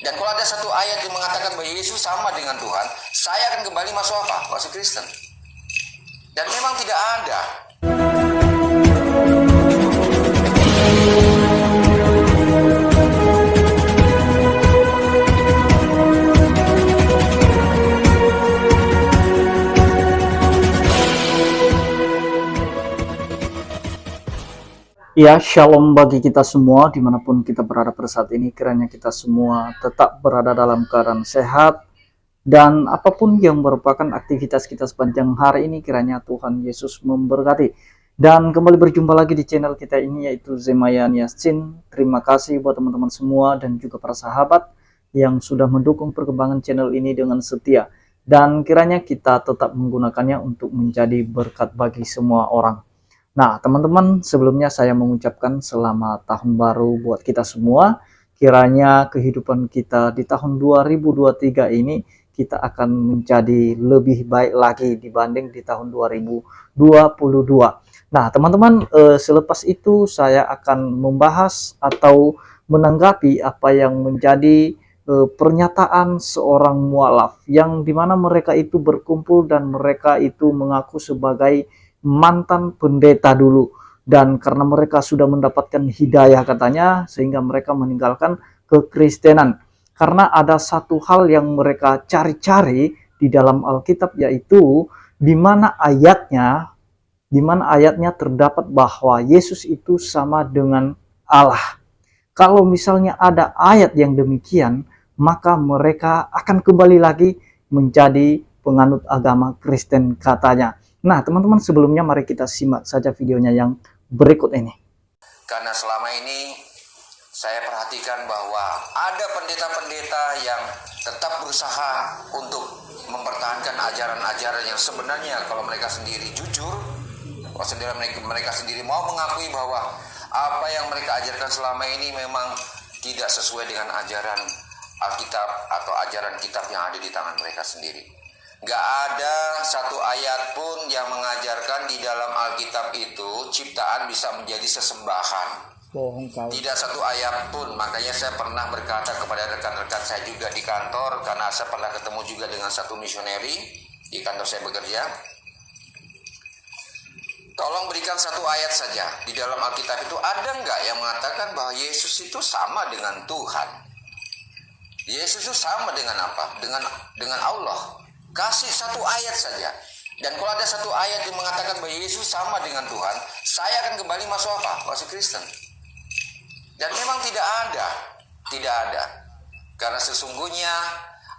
Dan kalau ada satu ayat yang mengatakan bahwa Yesus sama dengan Tuhan, saya akan kembali masuk apa? Masuk Kristen. Dan memang tidak ada. Ya, shalom bagi kita semua dimanapun kita berada pada saat ini. Kiranya kita semua tetap berada dalam keadaan sehat, dan apapun yang merupakan aktivitas kita sepanjang hari ini, kiranya Tuhan Yesus memberkati. Dan kembali berjumpa lagi di channel kita ini, yaitu Zemayan Yasin. Terima kasih buat teman-teman semua dan juga para sahabat yang sudah mendukung perkembangan channel ini dengan setia. Dan kiranya kita tetap menggunakannya untuk menjadi berkat bagi semua orang. Nah, teman-teman, sebelumnya saya mengucapkan selamat tahun baru buat kita semua. Kiranya kehidupan kita di tahun 2023 ini kita akan menjadi lebih baik lagi dibanding di tahun 2022. Nah, teman-teman, selepas itu saya akan membahas atau menanggapi apa yang menjadi pernyataan seorang mualaf yang dimana mereka itu berkumpul dan mereka itu mengaku sebagai mantan pendeta dulu, dan karena mereka sudah mendapatkan hidayah katanya, sehingga mereka meninggalkan kekristenan karena ada satu hal yang mereka cari-cari di dalam Alkitab, yaitu di mana ayatnya terdapat bahwa Yesus itu sama dengan Allah. Kalau misalnya ada ayat yang demikian, maka mereka akan kembali lagi menjadi penganut agama Kristen katanya. Nah, teman-teman, sebelumnya mari kita simak saja videonya yang berikut ini. Karena selama ini saya perhatikan bahwa ada pendeta-pendeta yang tetap berusaha untuk mempertahankan ajaran-ajaran yang sebenarnya kalau mereka sendiri jujur, kalau mereka sendiri mau mengakui bahwa apa yang mereka ajarkan selama ini memang tidak sesuai dengan ajaran Alkitab atau ajaran kitab yang ada di tangan mereka sendiri. Gak ada satu ayat pun yang mengajarkan di dalam Alkitab itu ciptaan bisa menjadi sesembahan. Bohong kau. Tidak satu ayat pun. Makanya saya pernah berkata kepada rekan-rekan saya juga di kantor, karena saya pernah ketemu juga dengan satu misioneri di kantor saya bekerja. Tolong berikan satu ayat saja di dalam Alkitab itu, ada nggak yang mengatakan bahwa Yesus itu sama dengan Tuhan? Yesus itu sama dengan apa? Dengan Allah. Kasih satu ayat saja. Dan kalau ada satu ayat yang mengatakan bahwa Yesus sama dengan Tuhan, saya akan kembali masuk apa? Masuk Kristen. Dan memang tidak ada. Tidak ada. Karena sesungguhnya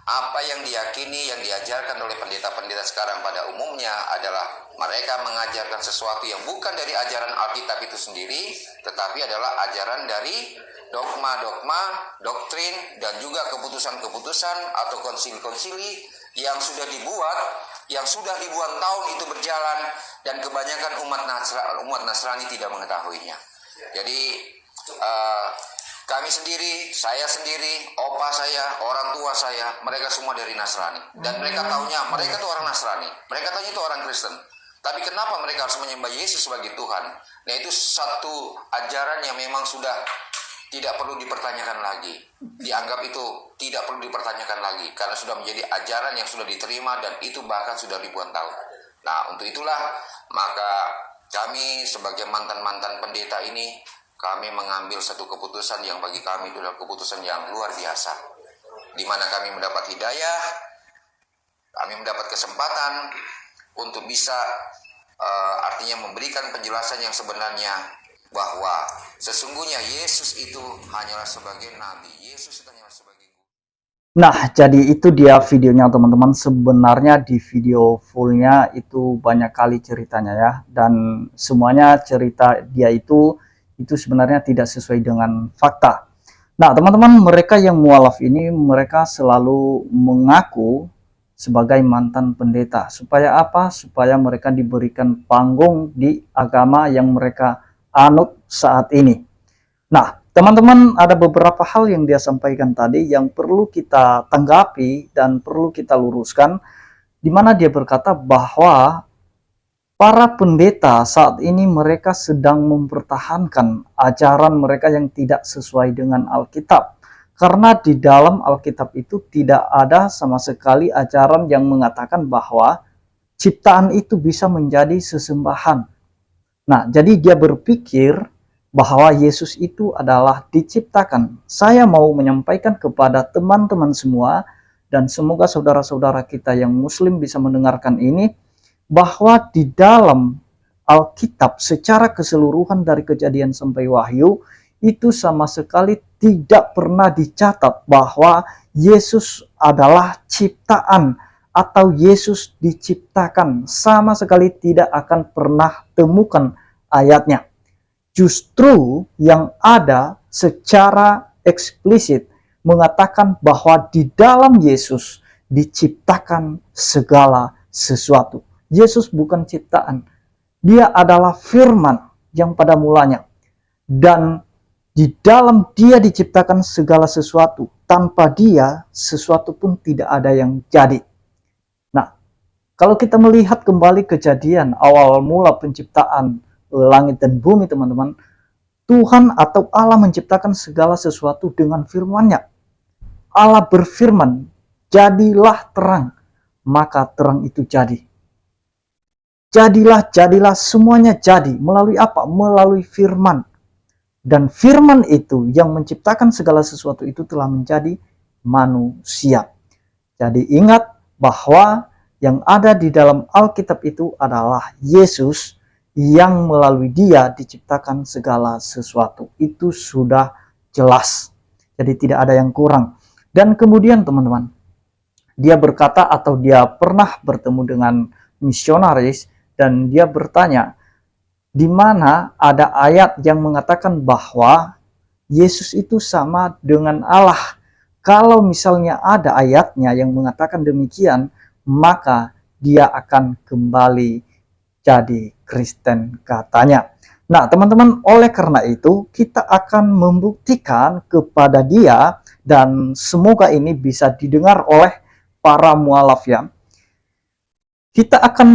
apa yang diyakini, yang diajarkan oleh pendeta-pendeta sekarang pada umumnya adalah mereka mengajarkan sesuatu yang bukan dari ajaran Alkitab itu sendiri, tetapi adalah ajaran dari dogma-dogma, doktrin, dan juga keputusan-keputusan atau konsili-konsili yang sudah ribuan tahun itu berjalan, dan kebanyakan umat Nasrani tidak mengetahuinya. Jadi kami sendiri, saya sendiri, opa saya, orang tua saya, mereka semua dari Nasrani, dan mereka tahunya mereka itu orang Nasrani, mereka tahunya itu orang Kristen. Tapi kenapa mereka harus menyembah Yesus sebagai Tuhan? Nah, itu satu ajaran yang memang sudah tidak perlu dipertanyakan lagi. Dianggap itu tidak perlu dipertanyakan lagi, karena sudah menjadi ajaran yang sudah diterima, dan itu bahkan sudah ribuan tahun. Nah, untuk itulah maka kami sebagai mantan-mantan pendeta ini, kami mengambil satu keputusan yang bagi kami itu adalah keputusan yang luar biasa, di mana kami mendapat hidayah, kami mendapat kesempatan untuk bisa artinya memberikan penjelasan yang sebenarnya, bahwa sesungguhnya Yesus itu hanyalah sebagai nabi. Yesus itu hanyalah sebagai guru. Nah, jadi itu dia videonya, teman-teman. Sebenarnya di video fullnya itu banyak kali ceritanya ya, dan semuanya cerita dia itu sebenarnya tidak sesuai dengan fakta. Nah, teman-teman, mereka yang mualaf ini mereka selalu mengaku sebagai mantan pendeta. Supaya apa? Supaya mereka diberikan panggung di agama yang mereka anut saat ini. Nah, teman-teman, ada beberapa hal yang dia sampaikan tadi yang perlu kita tanggapi dan perlu kita luruskan, di mana dia berkata bahwa para pendeta saat ini mereka sedang mempertahankan ajaran mereka yang tidak sesuai dengan Alkitab. Karena di dalam Alkitab itu tidak ada sama sekali ajaran yang mengatakan bahwa ciptaan itu bisa menjadi sesembahan. Nah, jadi dia berpikir bahwa Yesus itu adalah diciptakan. Saya mau menyampaikan kepada teman-teman semua, dan semoga saudara-saudara kita yang Muslim bisa mendengarkan ini, bahwa di dalam Alkitab secara keseluruhan dari Kejadian sampai Wahyu, itu sama sekali tidak pernah dicatat bahwa Yesus adalah ciptaan atau Yesus diciptakan. Sama sekali tidak akan pernah temukan ayatnya. Justru yang ada secara eksplisit mengatakan bahwa di dalam Yesus diciptakan segala sesuatu. Yesus bukan ciptaan. Dia adalah firman yang pada mulanya. Dan di dalam dia diciptakan segala sesuatu. Tanpa dia, sesuatu pun tidak ada yang jadi. Kalau kita melihat kembali kejadian awal mula penciptaan langit dan bumi, teman-teman, Tuhan atau Allah menciptakan segala sesuatu dengan firman-Nya. Allah berfirman, jadilah terang, maka terang itu jadi. Jadilah, semuanya jadi. Melalui apa? Melalui firman. Dan firman itu yang menciptakan segala sesuatu itu telah menjadi manusia. Jadi ingat bahwa yang ada di dalam Alkitab itu adalah Yesus yang melalui dia diciptakan segala sesuatu. Itu sudah jelas. Jadi tidak ada yang kurang. Dan kemudian teman-teman, dia berkata atau dia pernah bertemu dengan misionaris dan dia bertanya, di mana ada ayat yang mengatakan bahwa Yesus itu sama dengan Allah. Kalau misalnya ada ayatnya yang mengatakan demikian, maka dia akan kembali jadi Kristen katanya. Nah teman-teman, oleh karena itu kita akan membuktikan kepada dia, dan semoga ini bisa didengar oleh para mualaf ya. Kita akan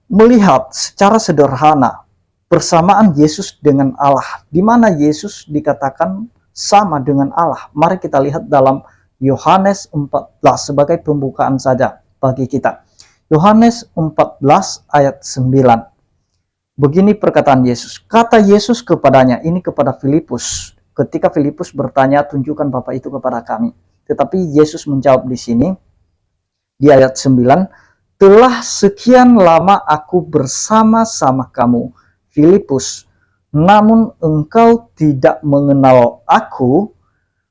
melihat secara sederhana persamaan Yesus dengan Allah, di mana Yesus dikatakan sama dengan Allah. Mari kita lihat dalam Yohanes 14 sebagai pembukaan saja bagi kita. Yohanes 14 ayat 9. Begini perkataan Yesus. Kata Yesus kepadanya, ini kepada Filipus. Ketika Filipus bertanya, tunjukkan Bapa itu kepada kami. Tetapi Yesus menjawab di sini, di ayat 9, telah sekian lama aku bersama-sama kamu, Filipus, namun engkau tidak mengenal aku.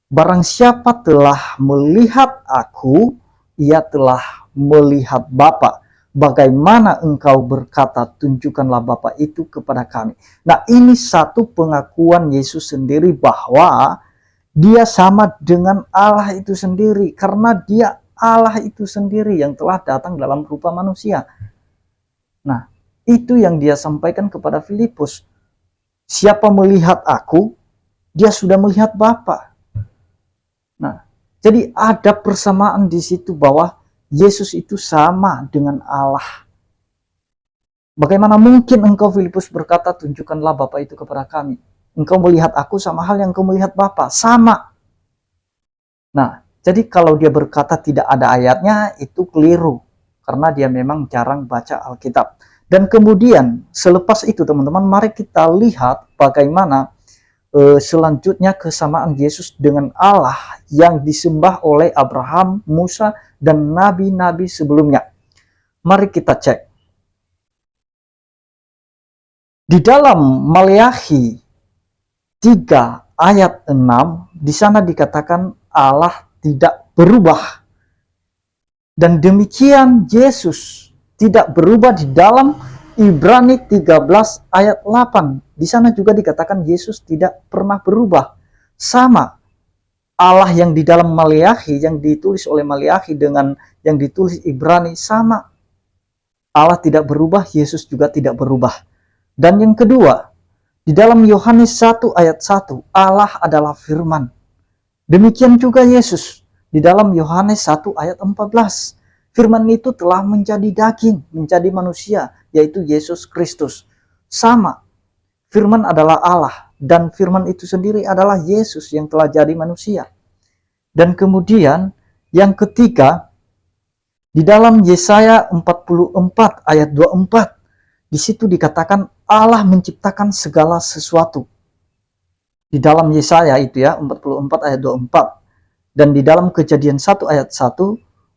Barang siapa telah melihat aku, ia telah melihat Bapa. Bagaimana engkau berkata, tunjukkanlah Bapa itu kepada kami. Nah, ini satu pengakuan Yesus sendiri bahwa dia sama dengan Allah itu sendiri. Karena dia Allah itu sendiri yang telah datang dalam rupa manusia. Nah, itu yang dia sampaikan kepada Filipus. Siapa melihat aku, dia sudah melihat Bapa. Nah, jadi ada persamaan di situ bahwa Yesus itu sama dengan Allah. Bagaimana mungkin engkau Filipus berkata, tunjukkanlah Bapa itu kepada kami. Engkau melihat aku sama hal yang engkau melihat Bapa. Sama. Nah, jadi kalau dia berkata tidak ada ayatnya, itu keliru. Karena dia memang jarang baca Alkitab. Dan kemudian selepas itu teman-teman, mari kita lihat bagaimana selanjutnya kesamaan Yesus dengan Allah yang disembah oleh Abraham, Musa, dan nabi-nabi sebelumnya. Mari kita cek. Di dalam Maleakhi 3 ayat 6, di sana dikatakan Allah tidak berubah. Dan demikian Yesus tidak berubah di dalam Ibrani 13 ayat 8. Di sana juga dikatakan Yesus tidak pernah berubah. Sama. Allah yang di dalam Maleakhi, yang ditulis oleh Maleakhi dengan yang ditulis Ibrani, sama. Allah tidak berubah, Yesus juga tidak berubah. Dan yang kedua, di dalam Yohanes 1 ayat 1, Allah adalah firman. Demikian juga Yesus. Di dalam Yohanes 1 ayat 14. Firman itu telah menjadi daging, menjadi manusia, yaitu Yesus Kristus. Sama. Firman adalah Allah. Dan firman itu sendiri adalah Yesus yang telah jadi manusia. Dan kemudian yang ketiga, di dalam Yesaya 44 ayat 24, di situ dikatakan Allah menciptakan segala sesuatu. Di dalam Yesaya itu ya, 44 ayat 24. Dan di dalam Kejadian 1 ayat 1,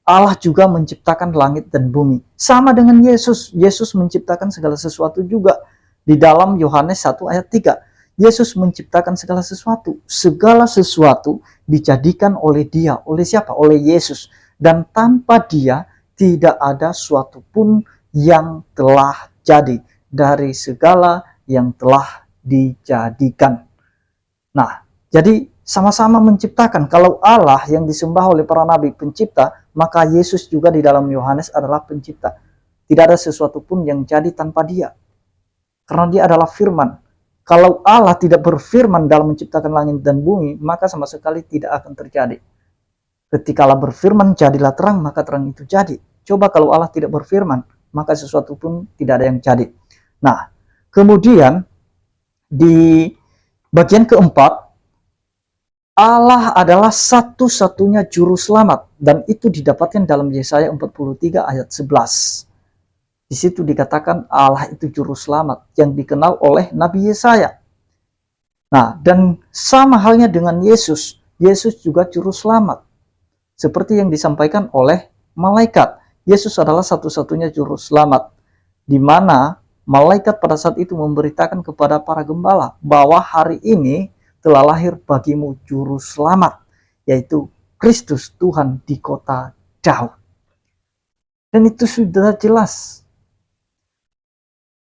Allah juga menciptakan langit dan bumi. Sama dengan Yesus. Yesus menciptakan segala sesuatu juga. Di dalam Yohanes 1 ayat 3. Yesus menciptakan segala sesuatu. Segala sesuatu dijadikan oleh Dia. Oleh siapa? Oleh Yesus. Dan tanpa Dia tidak ada suatu pun yang telah jadi dari segala yang telah dijadikan. Nah, jadi sama-sama menciptakan. Kalau Allah yang disembah oleh para nabi pencipta, maka Yesus juga di dalam Yohanes adalah pencipta. Tidak ada sesuatu pun yang jadi tanpa Dia. Karena Dia adalah firman. Kalau Allah tidak berfirman dalam menciptakan langit dan bumi, maka sama sekali tidak akan terjadi. Ketika Allah berfirman, jadilah terang, maka terang itu jadi. Coba kalau Allah tidak berfirman, maka sesuatu pun tidak ada yang jadi. Nah, kemudian di bagian keempat, Allah adalah satu-satunya juru selamat, dan itu didapatkan dalam Yesaya 43 ayat 11. Di situ dikatakan Allah itu juru selamat yang dikenal oleh Nabi Yesaya. Nah, dan sama halnya dengan Yesus. Yesus juga juru selamat. Seperti yang disampaikan oleh malaikat. Yesus adalah satu-satunya juru selamat. Di mana malaikat pada saat itu memberitakan kepada para gembala bahwa hari ini telah lahir bagimu juru selamat, yaitu Kristus Tuhan di kota Daud. Dan itu sudah jelas.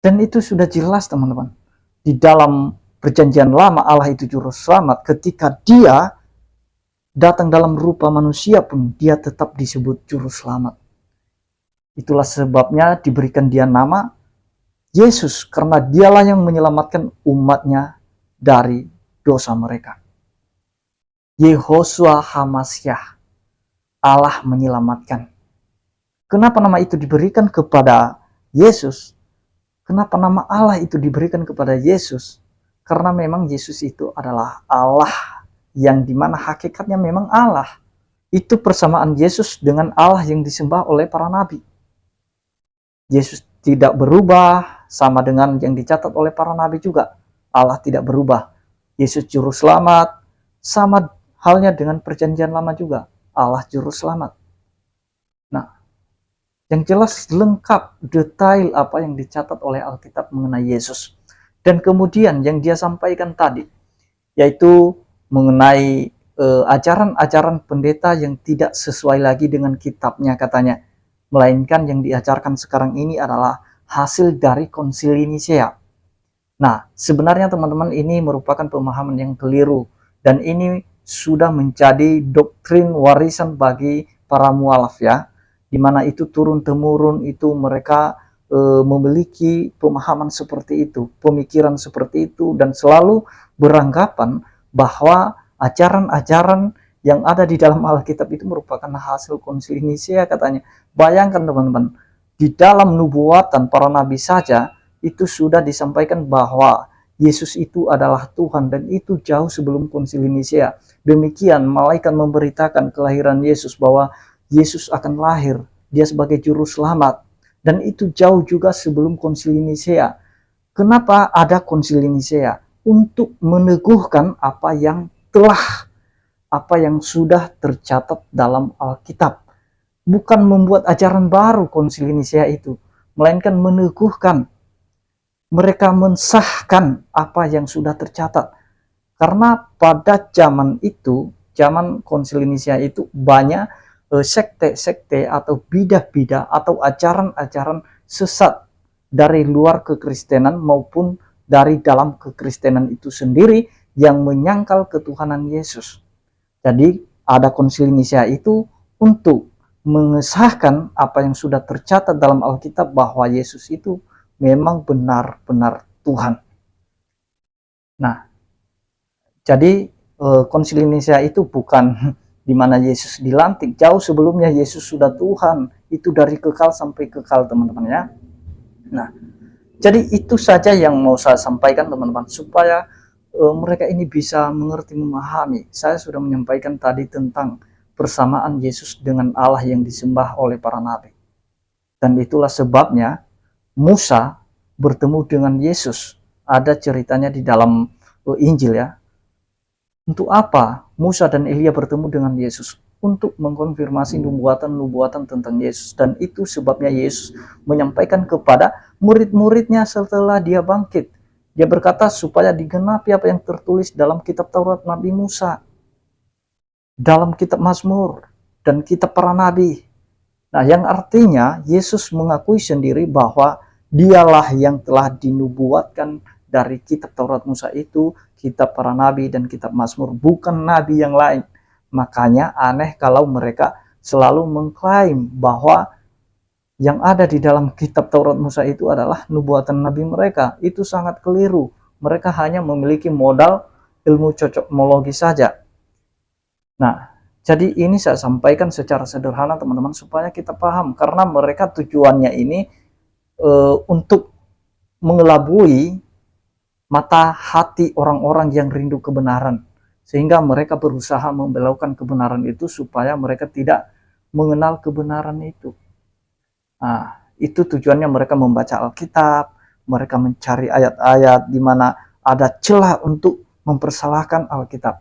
Dan itu sudah jelas teman-teman. Di dalam perjanjian lama Allah itu juru selamat. Ketika Dia datang dalam rupa manusia pun Dia tetap disebut juru selamat. Itulah sebabnya diberikan Dia nama Yesus. Karena Dialah yang menyelamatkan umatnya dari dosa mereka. Yehoshua HaMashiach, Allah menyelamatkan. Kenapa nama itu diberikan kepada Yesus? Kenapa nama Allah itu diberikan kepada Yesus? Karena memang Yesus itu adalah Allah, yang dimana hakikatnya memang Allah. Itu persamaan Yesus dengan Allah yang disembah oleh para nabi. Yesus tidak berubah, sama dengan yang dicatat oleh para nabi juga. Allah tidak berubah. Yesus juru selamat, sama halnya dengan perjanjian lama juga. Allah juru selamat. Nah, yang jelas lengkap, detail apa yang dicatat oleh Alkitab mengenai Yesus. Dan kemudian yang Dia sampaikan tadi, yaitu mengenai ajaran-ajaran pendeta yang tidak sesuai lagi dengan kitabnya katanya. Melainkan yang diajarkan sekarang ini adalah hasil dari Konsili Nisea. Nah, sebenarnya teman-teman ini merupakan pemahaman yang keliru. Dan ini sudah menjadi doktrin warisan bagi para mualaf ya. Di mana itu turun-temurun itu mereka memiliki pemahaman seperti itu, pemikiran seperti itu, dan selalu beranggapan bahwa ajaran-ajaran yang ada di dalam Alkitab itu merupakan hasil Konsili Nisea katanya. Bayangkan teman-teman, di dalam nubuatan para nabi saja itu sudah disampaikan bahwa Yesus itu adalah Tuhan, dan itu jauh sebelum Konsili Nisea. Demikian malaikat memberitakan kelahiran Yesus, bahwa Yesus akan lahir, Dia sebagai juru selamat, dan itu jauh juga sebelum Konsili Nisea. Kenapa ada Konsili Nisea? Untuk meneguhkan apa yang sudah tercatat dalam Alkitab. Bukan membuat ajaran baru Konsili Nisea itu, melainkan meneguhkan. Mereka mensahkan apa yang sudah tercatat. Karena pada zaman itu, zaman Konsili Nisea itu banyak sekte-sekte atau bidah-bidah atau ajaran-ajaran sesat dari luar kekristenan maupun dari dalam kekristenan itu sendiri yang menyangkal ketuhanan Yesus. Jadi ada Konsili Nisea itu untuk mengesahkan apa yang sudah tercatat dalam Alkitab, bahwa Yesus itu memang benar-benar Tuhan. Nah, jadi Konsili Nisea itu bukan di mana Yesus dilantik. Jauh sebelumnya Yesus sudah Tuhan. Itu dari kekal sampai kekal teman-teman ya. Nah, jadi itu saja yang mau saya sampaikan teman-teman, supaya mereka ini bisa mengerti, memahami. Saya sudah menyampaikan tadi tentang persamaan Yesus dengan Allah yang disembah oleh para nabi. Dan itulah sebabnya Musa bertemu dengan Yesus. Ada ceritanya di dalam Injil ya. Untuk apa Musa dan Elia bertemu dengan Yesus? Untuk mengkonfirmasi nubuatan-nubuatan tentang Yesus. Dan itu sebabnya Yesus menyampaikan kepada murid-muridnya setelah dia bangkit. Dia berkata supaya digenapi apa yang tertulis dalam kitab Taurat Nabi Musa, dalam kitab Mazmur, dan kitab para nabi. Nah, yang artinya Yesus mengakui sendiri bahwa dialah yang telah dinubuatkan dari kitab Taurat Musa itu, kitab para nabi, dan kitab Mazmur, bukan nabi yang lain. Makanya aneh kalau mereka selalu mengklaim bahwa yang ada di dalam kitab Taurat Musa itu adalah nubuatan nabi mereka. Itu sangat keliru. Mereka hanya memiliki modal ilmu cocokmologi saja. Nah, jadi ini saya sampaikan secara sederhana teman-teman supaya kita paham, karena mereka tujuannya ini untuk mengelabui mata hati orang-orang yang rindu kebenaran, sehingga mereka berusaha membelokkan kebenaran itu supaya mereka tidak mengenal kebenaran itu. Nah, itu tujuannya mereka membaca Alkitab, mereka mencari ayat-ayat di mana ada celah untuk mempersalahkan Alkitab.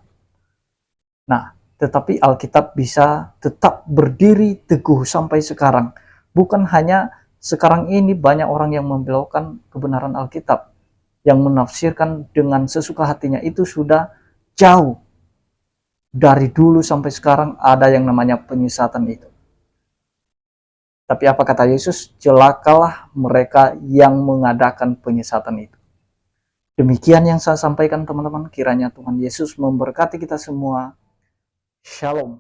Nah, tetapi Alkitab bisa tetap berdiri teguh sampai sekarang. Bukan hanya sekarang ini banyak orang yang membelokkan kebenaran Alkitab, yang menafsirkan dengan sesuka hatinya. Itu sudah jauh. Dari dulu sampai sekarang ada yang namanya penyesatan itu. Tapi apa kata Yesus? Celakalah mereka yang mengadakan penyesatan itu. Demikian yang saya sampaikan teman-teman. Kiranya Tuhan Yesus memberkati kita semua. Shalom.